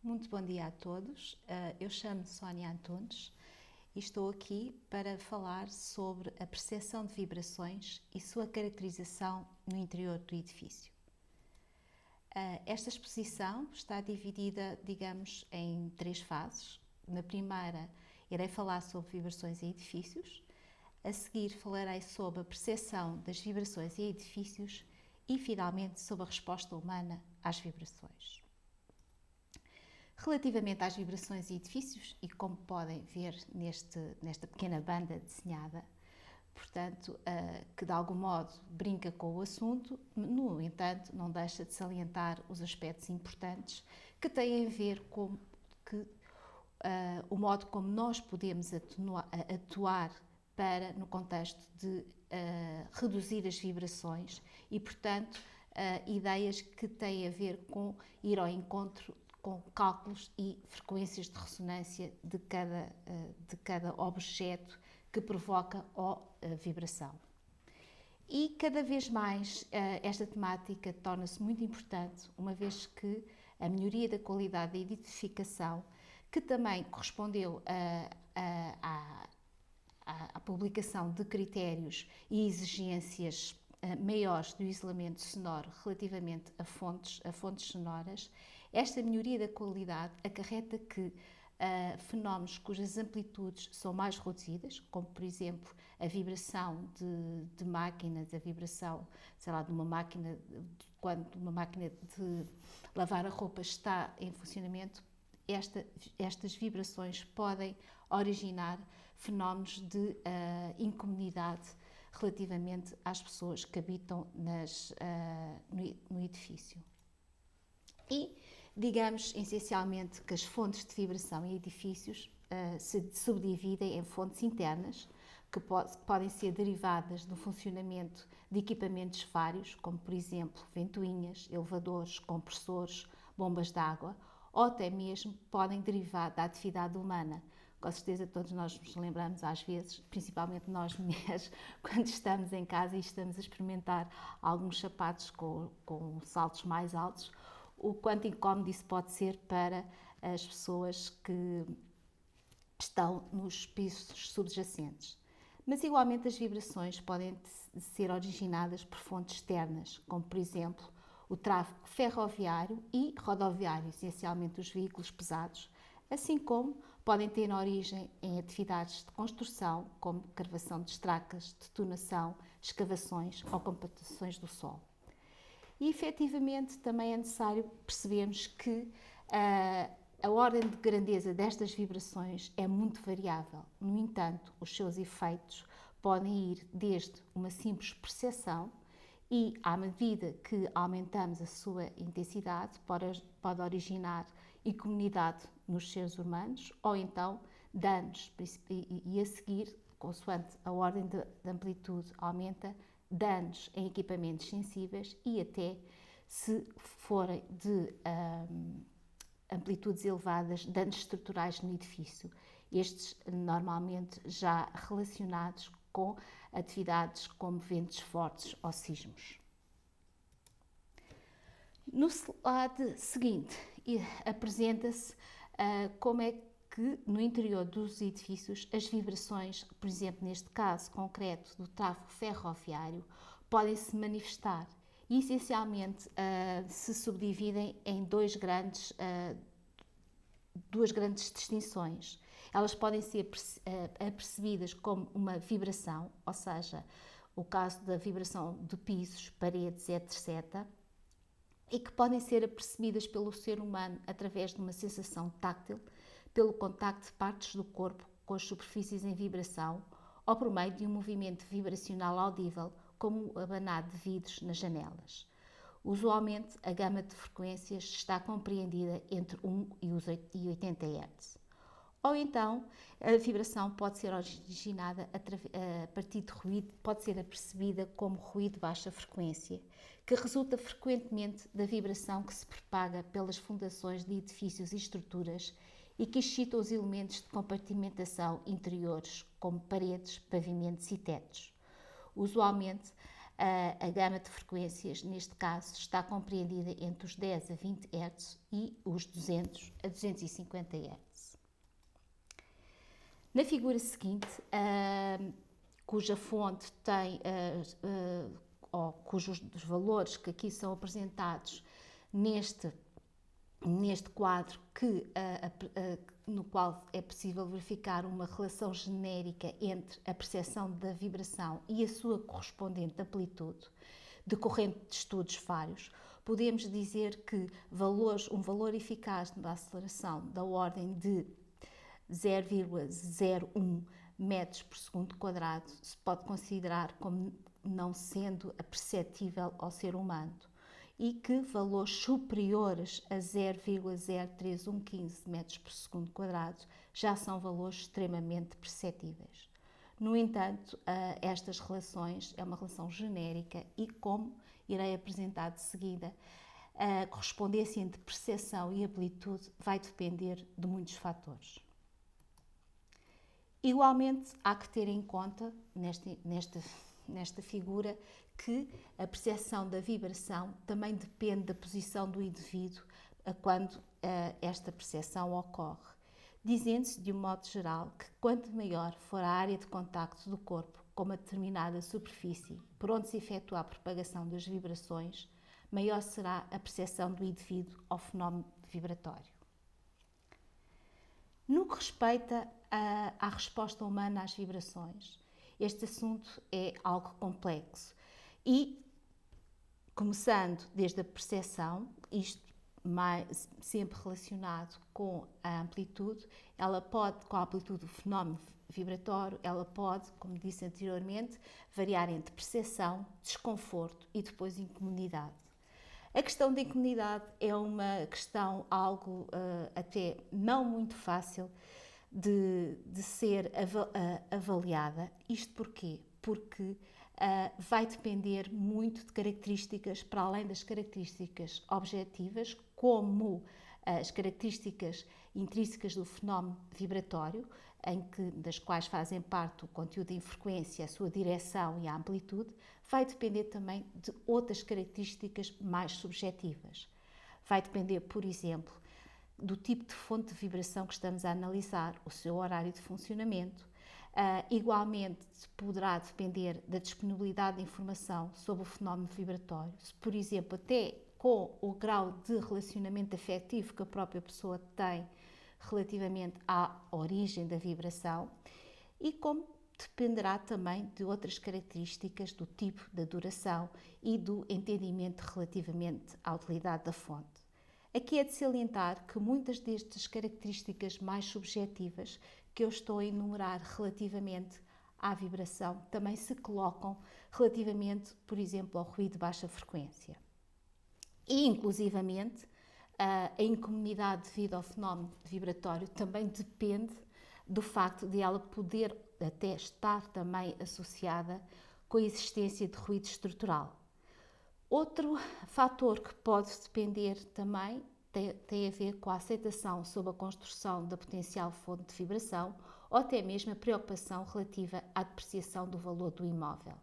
Muito bom dia a todos. Eu chamo-me Sónia Antunes e estou aqui para falar sobre a percepção de vibrações e sua caracterização no interior do edifício. Esta exposição está dividida, digamos, em três fases. Na primeira, irei falar sobre vibrações em edifícios. A seguir, falarei sobre a percepção das vibrações em edifícios e, finalmente, sobre a resposta humana às vibrações. Relativamente às vibrações e edifícios, e como podem ver nesta pequena banda desenhada, portanto, que de algum modo brinca com o assunto, no entanto, não deixa de salientar os aspectos importantes que têm a ver com o modo como nós podemos atuar para, no contexto de reduzir as vibrações e, portanto, ideias que têm a ver com ir ao encontro com cálculos e frequências de ressonância de cada objeto que provoca vibração. E cada vez mais esta temática torna-se muito importante, uma vez que a melhoria da qualidade da edificação, que também correspondeu à publicação de critérios e exigências maiores do isolamento sonoro relativamente a fontes sonoras, esta melhoria da qualidade acarreta que fenómenos cujas amplitudes são mais reduzidas, como por exemplo a vibração de máquinas, a vibração, sei lá, de uma máquina, quando uma máquina de lavar a roupa está em funcionamento, estas vibrações podem originar fenómenos de incomunidade relativamente às pessoas que habitam no edifício. E digamos essencialmente que as fontes de vibração em edifícios se subdividem em fontes internas, que podem ser derivadas do funcionamento de equipamentos vários, como por exemplo ventoinhas, elevadores, compressores, bombas de água, ou até mesmo podem derivar da atividade humana. Com certeza todos nós nos lembramos às vezes, principalmente nós mulheres, quando estamos em casa e estamos a experimentar alguns sapatos com saltos mais altos, o quanto incómodo isso pode ser para as pessoas que estão nos pisos subjacentes. Mas igualmente as vibrações podem ser originadas por fontes externas, como por exemplo o tráfego ferroviário e rodoviário, essencialmente os veículos pesados, assim como podem ter origem em atividades de construção, como cavação de estracas, detonação, escavações ou compactações do solo. E, efetivamente, também é necessário percebermos que a ordem de grandeza destas vibrações é muito variável. No entanto, os seus efeitos podem ir desde uma simples percepção e, à medida que aumentamos a sua intensidade, pode originar incomunidade nos seres humanos ou então danos e a seguir, consoante a ordem de amplitude aumenta, danos em equipamentos sensíveis e até, se forem de amplitudes elevadas, danos estruturais no edifício. Estes normalmente já relacionados com atividades como ventos fortes ou sismos. No slide seguinte apresenta-se como é que no interior dos edifícios as vibrações, por exemplo, neste caso concreto do tráfego ferroviário, podem se manifestar e essencialmente se subdividem em duas grandes distinções. Elas podem ser apercebidas como uma vibração, ou seja, o caso da vibração de pisos, paredes, etc., e que podem ser apercebidas pelo ser humano através de uma sensação táctil, pelo contacto de partes do corpo com as superfícies em vibração ou por meio de um movimento vibracional audível, como o abanar de vidros nas janelas. Usualmente, a gama de frequências está compreendida entre 1 e 80 Hz. Ou então, a vibração pode ser originada a partir de ruído, pode ser apercebida como ruído de baixa frequência, que resulta frequentemente da vibração que se propaga pelas fundações de edifícios e estruturas e que excita os elementos de compartimentação interiores, como paredes, pavimentos e tetos. Usualmente, A gama de frequências, neste caso, está compreendida entre os 10 a 20 Hz e os 200 a 250 Hz. Na figura seguinte, cuja fonte tem, ou cujos valores que aqui são apresentados neste quadro, no qual é possível verificar uma relação genérica entre a percepção da vibração e a sua correspondente amplitude, decorrente de estudos vários, podemos dizer que um valor eficaz da aceleração da ordem de 0,01 metros por segundo quadrado se pode considerar como não sendo perceptível ao ser humano, e que valores superiores a 0,03115 metros por segundo quadrado já são valores extremamente perceptíveis. No entanto, estas relações é uma relação genérica e, como irei apresentar de seguida, a correspondência entre percepção e amplitude vai depender de muitos fatores. Igualmente, há que ter em conta, nesta figura, que a percepção da vibração também depende da posição do indivíduo quando esta percepção ocorre, dizendo-se, de um modo geral, que quanto maior for a área de contacto do corpo com uma determinada superfície por onde se efetua a propagação das vibrações, maior será a percepção do indivíduo ao fenómeno vibratório. No que respeita à resposta humana às vibrações, este assunto é algo complexo e, começando desde a percepção, isto sempre relacionado com a amplitude, com a amplitude do fenómeno vibratório, ela pode, como disse anteriormente, variar entre percepção, desconforto e depois incomodidade. A questão da incomodidade é uma questão algo até não muito fácil de ser avaliada. Isto porquê? Porque vai depender muito de características, para além das características objetivas, como as características intrínsecas do fenómeno vibratório, das quais fazem parte o conteúdo em frequência, a sua direção e a amplitude, vai depender também de outras características mais subjetivas. Vai depender, por exemplo, do tipo de fonte de vibração que estamos a analisar, o seu horário de funcionamento. Igualmente, poderá depender da disponibilidade de informação sobre o fenómeno vibratório, se, por exemplo, até com o grau de relacionamento afetivo que a própria pessoa tem relativamente à origem da vibração, e como dependerá também de outras características do tipo, da duração e do entendimento relativamente à utilidade da fonte. Aqui é de salientar que muitas destas características mais subjetivas que eu estou a enumerar relativamente à vibração também se colocam relativamente, por exemplo, ao ruído de baixa frequência. E, inclusivamente, a incomodidade devido ao fenómeno vibratório também depende do facto de ela poder até estar também associada com a existência de ruído estrutural. Outro fator que pode depender também tem a ver com a aceitação sobre a construção da potencial fonte de vibração ou até mesmo a preocupação relativa à depreciação do valor do imóvel.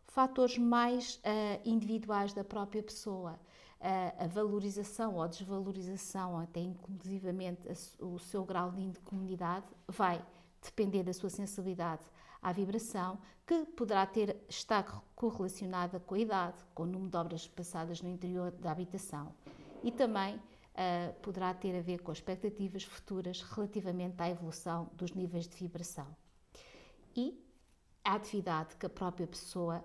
Fatores mais individuais da própria pessoa, a valorização ou desvalorização, ou até inclusivamente o seu grau de incomodidade, vai depender da sua sensibilidade à vibração, que poderá estar correlacionada com a idade, com o número de obras passadas no interior da habitação, e também poderá ter a ver com expectativas futuras relativamente à evolução dos níveis de vibração e a atividade que a própria pessoa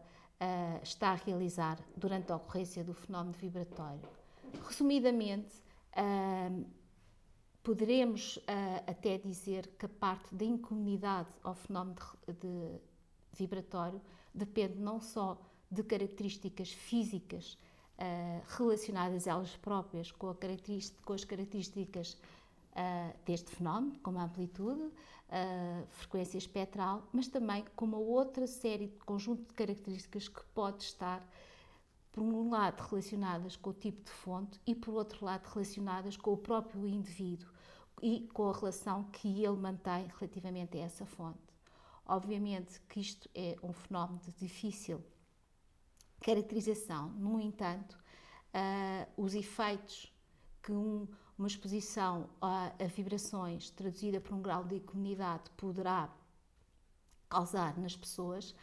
está a realizar durante a ocorrência do fenómeno vibratório. Resumidamente, poderemos até dizer que a parte da incomodidade ao fenómeno vibratório depende não só de características físicas relacionadas elas próprias com as características deste fenómeno, como a amplitude, frequência espectral, mas também com uma outra série de conjunto de características que pode estar, por um lado, relacionadas com o tipo de fonte e, por outro lado, relacionadas com o próprio indivíduo e com a relação que ele mantém relativamente a essa fonte. Obviamente que isto é um fenómeno difícil caracterização. No entanto, os efeitos que uma exposição a vibrações traduzida por um grau de incomunidade poderá causar nas pessoas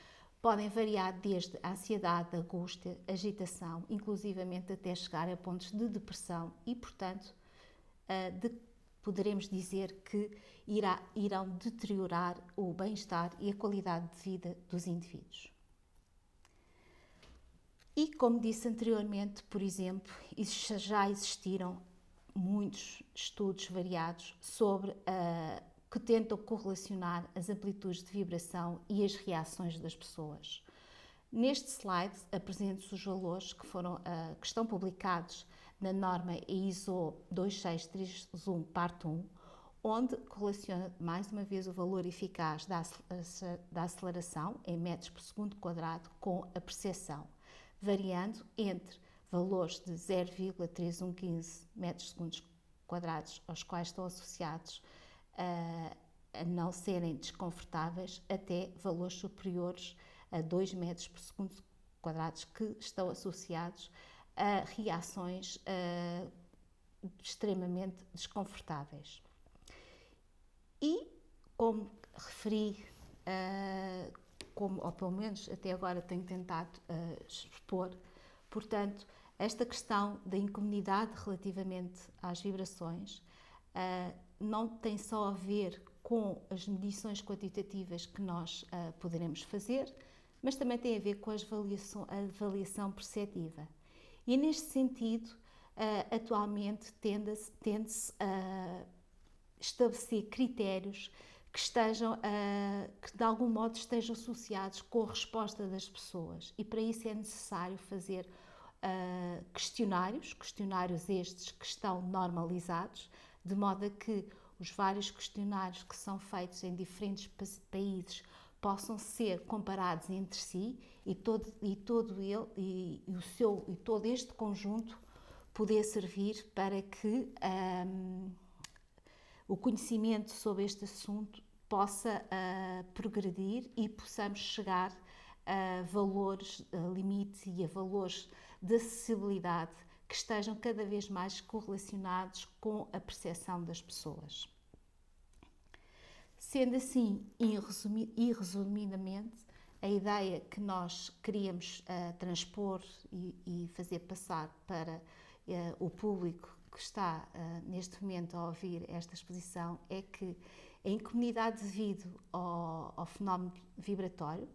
podem variar desde a ansiedade, angústia, agitação, inclusivamente até chegar a pontos de depressão e, portanto, poderemos dizer que irão deteriorar o bem-estar e a qualidade de vida dos indivíduos. E, como disse anteriormente, por exemplo, já existiram muitos estudos variados sobre que tentam correlacionar as amplitudes de vibração e as reações das pessoas. Neste slide apresento-se os valores que estão publicados na norma ISO 26331 parte 1, onde correlaciona mais uma vez o valor eficaz da aceleração em metros por segundo quadrado com a percepção, variando entre valores de 0,3115 metros segundos quadrados, aos quais estão associados a não serem desconfortáveis, até valores superiores a 2 metros por segundo quadrados, que estão associados a reações extremamente desconfortáveis. E, como referi, ou pelo menos até agora tenho tentado expor, portanto, esta questão da incomunidade relativamente às vibrações não tem só a ver com as medições quantitativas que nós poderemos fazer, mas também tem a ver com a avaliação perceptiva. E neste sentido, atualmente tende-se a estabelecer critérios que de algum modo estejam associados com a resposta das pessoas, e para isso é necessário fazer questionários estes que estão normalizados, de modo a que os vários questionários que são feitos em diferentes países possam ser comparados entre si e todo este conjunto poder servir para que o conhecimento sobre este assunto possa progredir e possamos chegar a valores limite e a valores de acessibilidade que estejam cada vez mais correlacionados com a percepção das pessoas. Sendo assim, e resumidamente, a ideia que nós queríamos transpor e fazer passar para o público que está neste momento a ouvir esta exposição é que a incomunidade devido ao fenómeno vibratório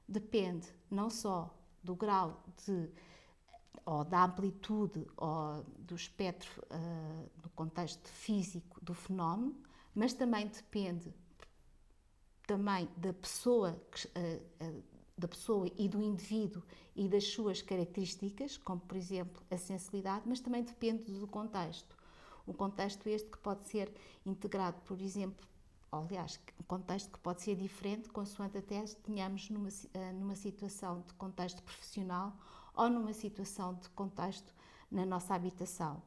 depende não só do grau ou da amplitude ou do espectro do contexto físico do fenómeno, mas também depende da pessoa e do indivíduo e das suas características, como por exemplo a sensibilidade, mas também depende do contexto. Um contexto este que pode ser integrado, por exemplo, aliás, um contexto que pode ser diferente consoante até tenhamos numa situação de contexto profissional ou numa situação de contexto na nossa habitação.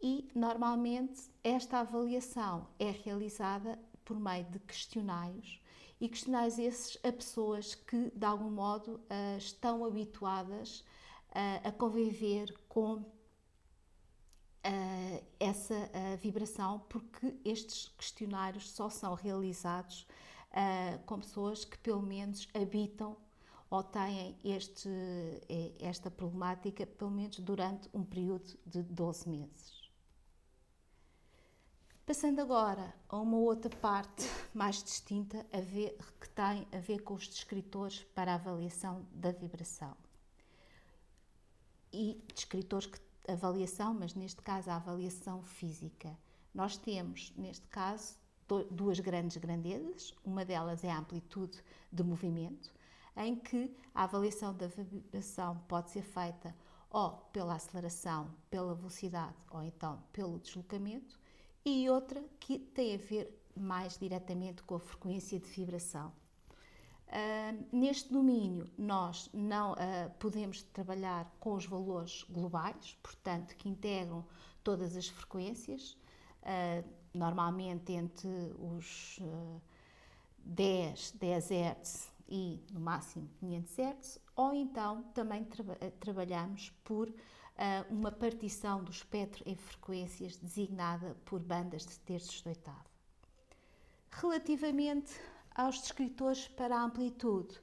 E normalmente esta avaliação é realizada por meio de questionários, e questionários esses a pessoas que, de algum modo, estão habituadas a conviver com essa vibração, porque estes questionários só são realizados com pessoas que, pelo menos, habitam ou têm esta problemática, pelo menos durante um período de 12 meses. Passando agora a uma outra parte mais distinta, que tem a ver com os descritores para a avaliação da vibração. E descritores de avaliação, mas neste caso a avaliação física. Nós temos, neste caso, duas grandes grandezas. Uma delas é a amplitude de movimento, em que a avaliação da vibração pode ser feita ou pela aceleração, pela velocidade ou então pelo deslocamento, e outra que tem a ver mais diretamente com a frequência de vibração. Neste domínio, nós não podemos trabalhar com os valores globais, portanto, que integram todas as frequências, normalmente entre os 10 Hz e no máximo 500 Hz, ou então também trabalhamos por uma partição do espectro em frequências designada por bandas de terços de oitava. Relativamente aos descritores para a amplitude,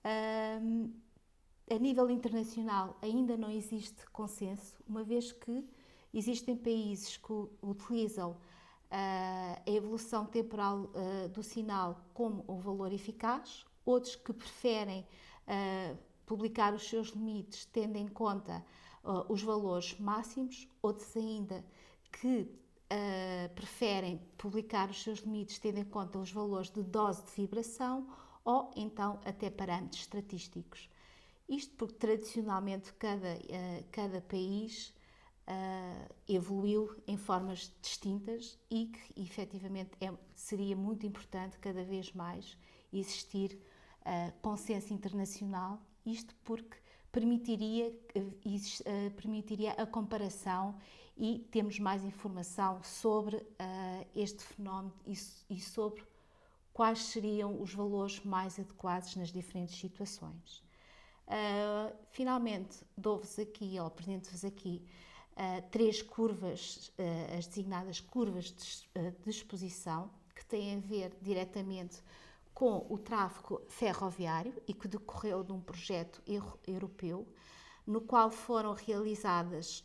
a nível internacional ainda não existe consenso, uma vez que existem países que utilizam a evolução temporal do sinal como um valor eficaz, outros que preferem publicar os seus limites tendo em conta os valores máximos, outros ainda que preferem publicar os seus limites tendo em conta os valores de dose de vibração ou então até parâmetros estatísticos. Isto porque tradicionalmente cada país evoluiu em formas distintas e que efetivamente seria muito importante cada vez mais existir consenso internacional, isto porque permitiria a comparação e termos mais informação sobre este fenómeno e sobre quais seriam os valores mais adequados nas diferentes situações. Finalmente, dou-vos aqui, ou apresento-vos aqui, 3 curvas, as designadas curvas de exposição, que têm a ver diretamente com o tráfego ferroviário e que decorreu de um projeto europeu, no qual foram realizadas,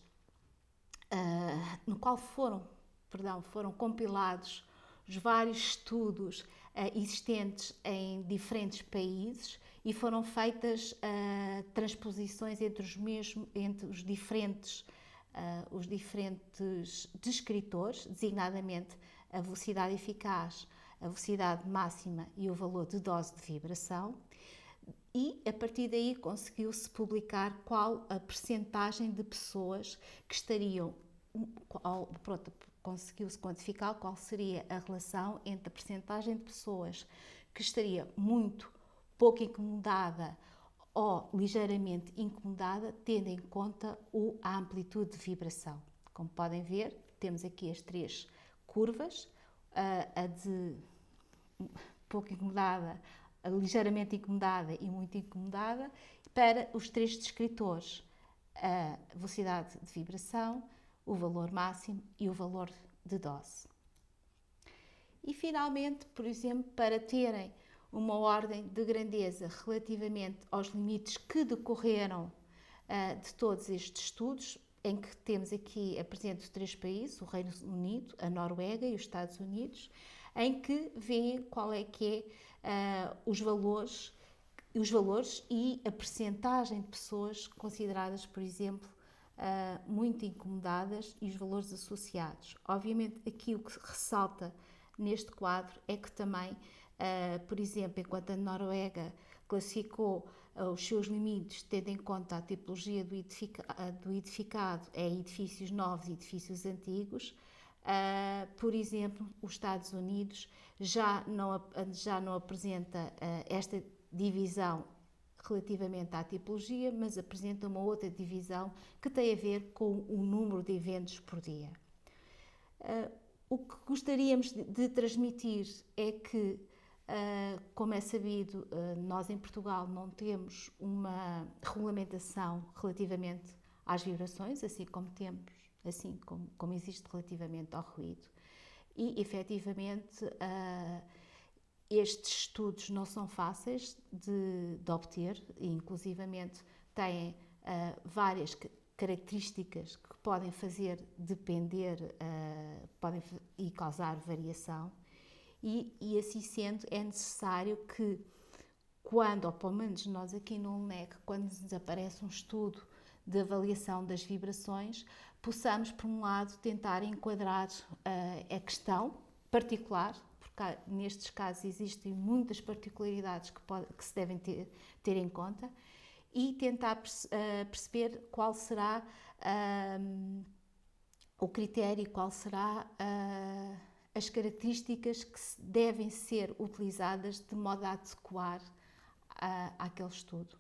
foram compilados os vários estudos existentes em diferentes países e foram feitas transposições entre os diferentes descritores, designadamente a velocidade eficaz, a velocidade máxima e o valor de dose de vibração, e a partir daí conseguiu-se publicar qual a percentagem de pessoas que estariam, conseguiu-se quantificar qual seria a relação entre a percentagem de pessoas que estaria muito pouco incomodada ou ligeiramente incomodada, tendo em conta a amplitude de vibração. Como podem ver, temos aqui as 3 curvas, a de pouco incomodada, a ligeiramente incomodada e muito incomodada, para os 3 descritores, a velocidade de vibração, o valor máximo e o valor de dose. E finalmente, por exemplo, para terem uma ordem de grandeza relativamente aos limites que decorreram de todos estes estudos, em que temos aqui apresento 3 países, o Reino Unido, a Noruega e os Estados Unidos, em que veem qual é que é os valores e a percentagem de pessoas consideradas, por exemplo, muito incomodadas e os valores associados. Obviamente, aqui o que ressalta neste quadro é que também, por exemplo, enquanto a Noruega classificou os seus limites tendo em conta a tipologia do edificado em edifícios novos e edifícios antigos, por exemplo, os Estados Unidos já não apresenta esta divisão relativamente à tipologia, mas apresenta uma outra divisão que tem a ver com o número de eventos por dia. O que gostaríamos de transmitir é que, como é sabido, nós em Portugal não temos uma regulamentação relativamente às vibrações, assim como existe relativamente ao ruído. E, efetivamente, estes estudos não são fáceis de obter e, inclusivamente, têm várias características que podem fazer depender e causar variação. E assim sendo, é necessário que, ou pelo menos nós aqui no LNEC, quando nos aparece um estudo de avaliação das vibrações, possamos, por um lado, tentar enquadrar a questão particular, porque nestes casos existem muitas particularidades que se devem ter em conta, e tentar perceber qual será o critério, qual será as características que devem ser utilizadas de modo a adequar àquele estudo.